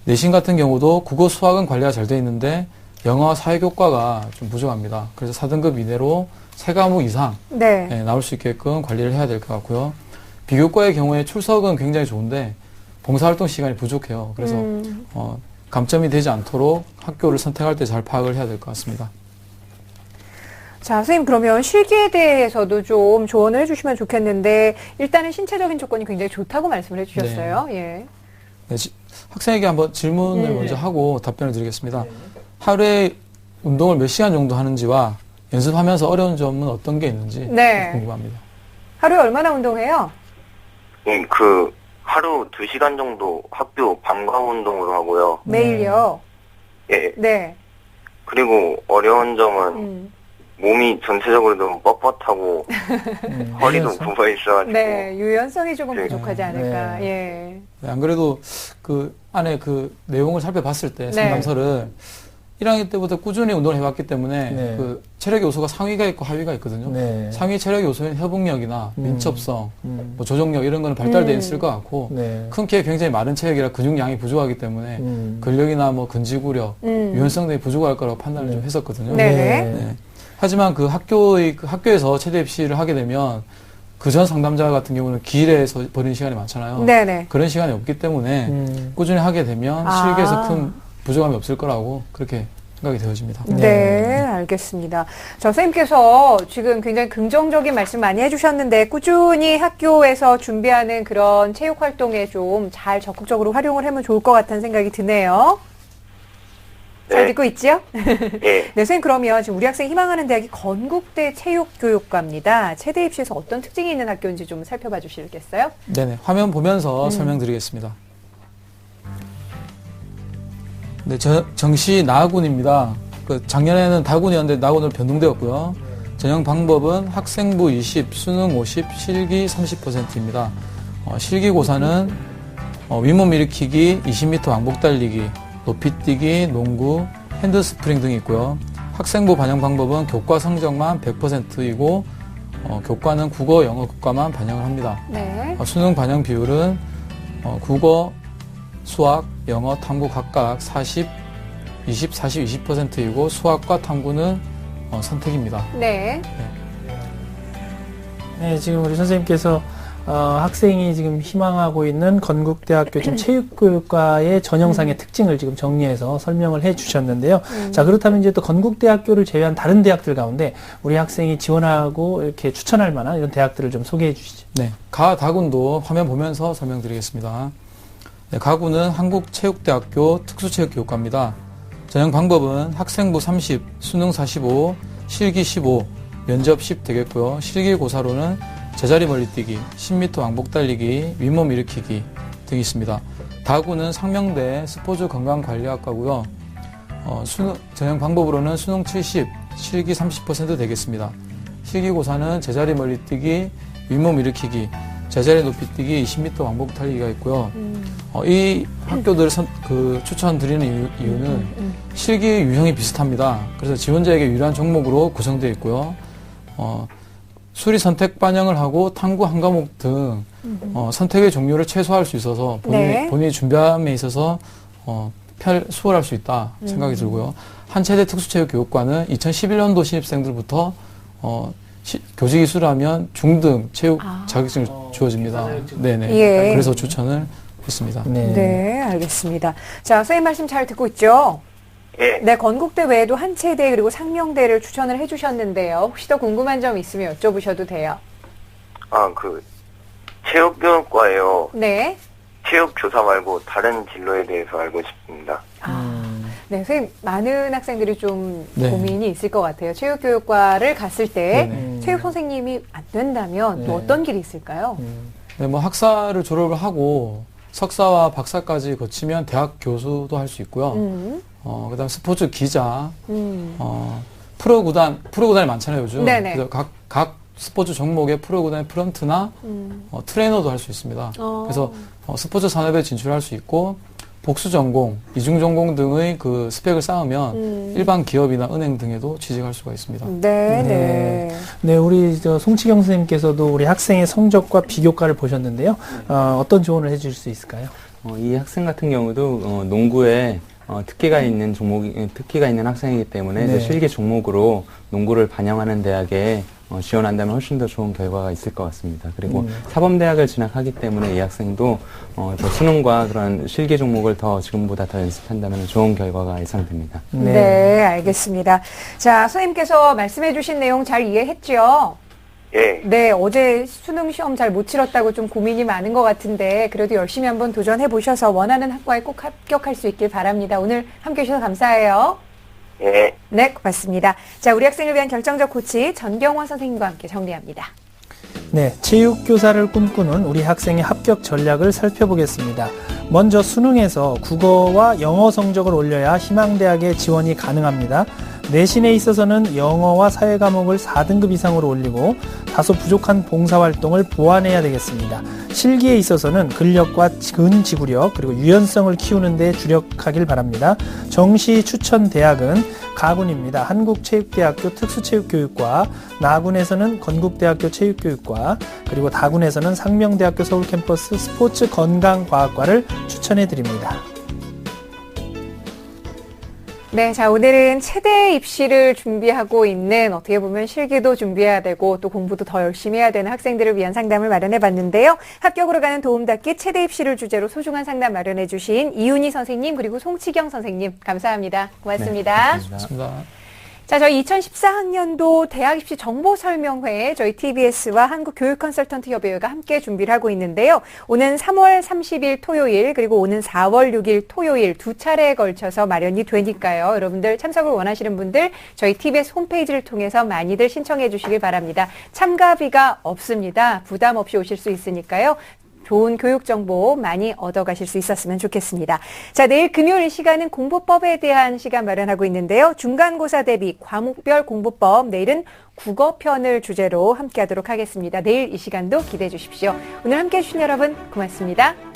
내신 같은 경우도 국어, 수학은 관리가 잘 돼 있는데 영어와 사회교과가 좀 부족합니다. 그래서 4등급 이내로 3과목 이상 네. 나올 수 있게끔 관리를 해야 될 것 같고요. 비교과의 경우에 출석은 굉장히 좋은데 봉사활동 시간이 부족해요. 그래서 감점이 되지 않도록 학교를 선택할 때 잘 파악을 해야 될 것 같습니다. 자, 선생님 그러면 실기에 대해서도 좀 조언을 해주시면 좋겠는데 일단은 신체적인 조건이 굉장히 좋다고 말씀을 해주셨어요. 예. 네, 학생에게 한번 질문을 먼저 하고 답변을 드리겠습니다. 하루에 운동을 몇 시간 정도 하는지와 연습하면서 어려운 점은 어떤 게 있는지 네. 궁금합니다. 하루에 얼마나 운동해요? 네, 하루 2시간 정도 학교 방과 운동을 하고요. 매일요? 예. 네. 그리고 어려운 점은 몸이 전체적으로 너무 뻣뻣하고 허리도 굽어 있어가지고. 네, 유연성이 조금 네. 부족하지 않을까. 예. 네, 안 그래도 그 안에 그 내용을 살펴봤을 때 상담서를 1학년 때부터 꾸준히 운동을 해왔기 때문에 그 체력 요소가 상위가 있고 하위가 있거든요. 상위 체력 요소는 협응력이나 민첩성, 뭐 조정력 이런 거는 발달되어 있을 것 같고 큰 키에 굉장히 마른 체력이라 근육량이 부족하기 때문에 근력이나 뭐 근지구력, 유연성 등이 부족할 거라고 판단을 좀 했었거든요. 네. 하지만 그 학교에서 체대 입시를 하게 되면 그 전 상담자 같은 경우는 길에서 버리는 시간이 많잖아요. 네네. 그런 시간이 없기 때문에 꾸준히 하게 되면 실기에서 큰 부족함이 없을 거라고 그렇게 생각이 되어집니다. 네, 알겠습니다. 저 선생님께서 지금 굉장히 긍정적인 말씀 많이 해주셨는데 꾸준히 학교에서 준비하는 그런 체육 활동에 좀 잘 적극적으로 활용을 하면 좋을 것 같다는 생각이 드네요. 잘 듣고 있지요? 네, 선생님 그러면 지금 우리 학생이 희망하는 대학이 건국대 체육교육과입니다. 체대 입시에서 어떤 특징이 있는 학교인지 좀 살펴봐 주시겠어요? 네네, 화면 보면서 설명드리겠습니다. 네, 정시 나군입니다. 작년에는 다군이었는데 나군으로 변동되었고요. 전형 방법은 학생부 20, 수능 50, 실기 30%입니다. 실기고사는 윗몸 일으키기, 20m 왕복 달리기, 높이뛰기, 농구, 핸드스프링 등이 있고요. 학생부 반영 방법은 교과 성적만 100%이고 교과는 국어, 영어, 국가만 반영을 합니다. 네. 수능 반영 비율은 국어, 수학, 영어, 탐구 각각 40, 20, 40, 20%이고 수학과 탐구는 선택입니다. 네. 네, 지금 우리 선생님께서 학생이 지금 희망하고 있는 건국대학교 지금 체육교육과의 전형상의 특징을 지금 정리해서 설명을 해 주셨는데요. 자, 그렇다면 이제 또 건국대학교를 제외한 다른 대학들 가운데 우리 학생이 지원하고 이렇게 추천할 만한 이런 대학들을 좀 소개해 주시죠. 네. 가다군도 화면 보면서 설명드리겠습니다. 네, 가군은 한국체육대학교 특수체육교육과입니다. 전형 방법은 학생부 30, 수능 45, 실기 15, 면접 10 되겠고요. 실기고사로는 제자리 멀리뛰기, 10m 왕복 달리기, 윗몸 일으키기 등이 있습니다. 다구는 상명대 스포츠 건강관리학과고요. 전형 방법으로는 수능 70, 실기 30% 되겠습니다. 실기고사는 제자리 멀리뛰기, 윗몸 일으키기, 제자리 높이뛰기, 20m 왕복 달리기가 있고요. 이 학교들을 추천드리는 이유는 실기 유형이 비슷합니다. 그래서 지원자에게 유리한 종목으로 구성되어 있고요. 수리 선택 반영을 하고 탐구 한 과목 등 선택의 종류를 최소화할 수 있어서 본인이 준비함에 있어서 수월할 수 있다 생각이 들고요. 한체대 특수체육교육과는 2011년도 신입생들부터 교직이 수료하면 중등 체육 자격증을 주어집니다. 네네. 예. 그래서 추천을 했습니다. 네, 알겠습니다. 자, 선생님 말씀 잘 듣고 있죠? 예. 네, 건국대 외에도 한체대 그리고 상명대를 추천을 해주셨는데요. 혹시 더 궁금한 점 있으면 여쭤보셔도 돼요. 체육교육과예요. 네. 체육교사 말고 다른 진로에 대해서 알고 싶습니다. 네, 선생님, 많은 학생들이 좀 네. 고민이 있을 것 같아요. 체육교육과를 갔을 때 네네. 체육 선생님이 안 된다면 또 네. 어떤 길이 있을까요? 네, 뭐 학사를 졸업을 하고 석사와 박사까지 거치면 대학 교수도 할 수 있고요. 그다음 스포츠 기자, 프로구단이 많잖아요, 요즘. 네네. 그래서 각 스포츠 종목의 프로구단의 프런트나 트레이너도 할 수 있습니다. 그래서 스포츠 산업에 진출할 수 있고 복수 전공, 이중 전공 등의 그 스펙을 쌓으면 일반 기업이나 은행 등에도 취직할 수가 있습니다. 네. 네, 우리 송치경 선생님께서도 우리 학생의 성적과 비교과를 보셨는데요. 어떤 조언을 해주실 수 있을까요? 이 학생 같은 경우도 농구에 특기가 있는 학생이기 때문에 네. 실기 종목으로 농구를 반영하는 대학에 지원한다면 훨씬 더 좋은 결과가 있을 것 같습니다. 그리고 사범대학을 진학하기 때문에 이 학생도 더 수능과 그런 실기 종목을 지금보다 더 연습한다면 좋은 결과가 예상됩니다. 네, 알겠습니다. 자, 선생님께서 말씀해 주신 내용 잘 이해했죠? 예. 네, 어제 수능 시험 잘 못 치렀다고 좀 고민이 많은 것 같은데 그래도 열심히 한번 도전해 보셔서 원하는 학과에 꼭 합격할 수 있길 바랍니다. 오늘 함께 해주셔서 감사해요. 예. 네, 고맙습니다. 자, 우리 학생을 위한 결정적 코치 전경화 선생님과 함께 정리합니다. 네, 체육교사를 꿈꾸는 우리 학생의 합격 전략을 살펴보겠습니다. 먼저 수능에서 국어와 영어 성적을 올려야 희망대학에 지원이 가능합니다. 내신에 있어서는 영어와 사회 과목을 4등급 이상으로 올리고 다소 부족한 봉사활동을 보완해야 되겠습니다. 실기에 있어서는 근력과 근지구력 그리고 유연성을 키우는 데 주력하길 바랍니다. 정시 추천 대학은 가군입니다. 한국체육대학교 특수체육교육과, 나군에서는 건국대학교 체육교육과, 그리고 다군에서는 상명대학교 서울캠퍼스 스포츠 건강과학과를 추천해 드립니다. 네, 자, 오늘은 체대 입시를 준비하고 있는 어떻게 보면 실기도 준비해야 되고 또 공부도 더 열심히 해야 되는 학생들을 위한 상담을 마련해 봤는데요. 합격으로 가는 도움닫기 체대 입시를 주제로 소중한 상담 마련해 주신 이윤희 선생님 그리고 송치경 선생님 감사합니다. 고맙습니다. 네, 고맙습니다. 자, 저희 2014학년도 대학 입시 정보 설명회 저희 TBS와 한국교육컨설턴트협의회가 함께 준비를 하고 있는데요. 오는 3월 30일 토요일 그리고 오는 4월 6일 토요일 두 차례에 걸쳐서 마련이 되니까요. 여러분들 참석을 원하시는 분들 저희 TBS 홈페이지를 통해서 많이들 신청해 주시길 바랍니다. 참가비가 없습니다. 부담 없이 오실 수 있으니까요. 좋은 교육 정보 많이 얻어가실 수 있었으면 좋겠습니다. 자, 내일 금요일 이 시간은 공부법에 대한 시간 마련하고 있는데요. 중간고사 대비 과목별 공부법, 내일은 국어편을 주제로 함께하도록 하겠습니다. 내일 이 시간도 기대해 주십시오. 오늘 함께해 주신 여러분 고맙습니다.